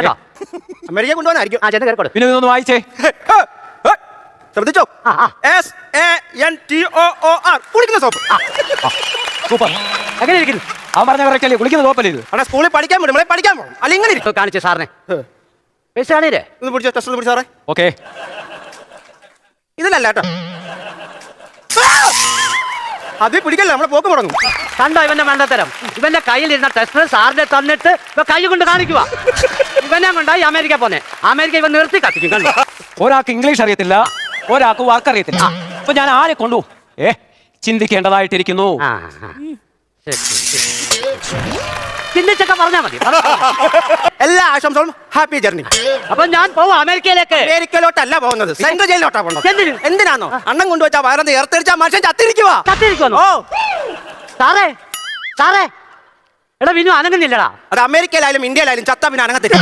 കേട്ടോ. അമേരിക്ക കൊണ്ടുപോകാനായിരിക്കും. ആ ചെന്ന് കേൾക്കോളൂ. പിന്നെ ഇതൊന്ന് വായിച്ചേ. ശ്രദ്ധിച്ചോ? SANTOOR കുളിക്കുന്ന സോപ്പ്. സൂപ്പർ. എങ്ങനെ ഇരിക്കുന്നു? അവൻ പറഞ്ഞ കറക്റ്റ് അല്ലേ? കുളിക്കുന്ന സോപ്പല്ലേ ഇത്? അവിടെ സ്കൂളിൽ പഠിക്കാൻ വിടും, നമ്മളെ പഠിക്കാൻ പോകും. അല്ല ഇങ്ങനെ ഇരിക്കും. കാണിച്ചു സാറിനെ. പൈസ കാണില്ലേ? ഒന്ന് പിടിച്ചോ, ടെസ്റ്റ് ഒന്ന് പിടിച്ചോ സാറേ. ഓക്കെ. ഇതിലല്ല കേട്ടോ. അത് പിടിക്കല്ല, നമ്മളെ പോക്ക് മുടങ്ങും. കണ്ടോ ഇവന്റെ മണ്ടത്തരം? ഇവന്റെ കയ്യിലിരുന്ന ടെസ്റ്റർ സാറിനെ തന്നിട്ട് ഇവ കൈ കൊണ്ട് കാണിക്കുക. ഇവനെ കൊണ്ടായി അമേരിക്ക പോന്നെ. അമേരിക്ക ഇവൻ നിർത്തി കത്തിക്കും. കണ്ടോ? ഒരാൾക്ക് ഇംഗ്ലീഷ് അറിയത്തില്ല, ഒരാൾക്ക് വാക്ക് അറിയത്തില്ല. അപ്പൊ ഞാൻ ആരെ കൊണ്ടു ചിന്തിക്കേണ്ടതായിട്ടിരിക്കുന്നു. ചിന്തിച്ചൊക്കെ പറഞ്ഞാ മതി. എല്ലാ ആശംസകളും ഹാപ്പി ജേർണി. അപ്പൊ ഞാൻ പോവും അമേരിക്കയിലേക്ക്. അമേരിക്കയിലോട്ടല്ല പോകുന്നത്, സെൻട്രൽ ജയിലിലോട്ടാ പോകുന്നത്. എന്തിനാണോ? അണ്ണം കൊണ്ടുവച്ചാ വയറന്ന് ഏർത്തടിച്ചാ മനുഷ്യൻ ചത്തിരിക്കുവാ. ഓ സാറേ സാറേ, എടാ വിനു അനങ്ങുന്നില്ലടാ. അത് അമേരിക്കയിലായാലും ഇന്ത്യയിലായാലും ചത്താ പിന്നെ അനങ്ങത്തില്ല.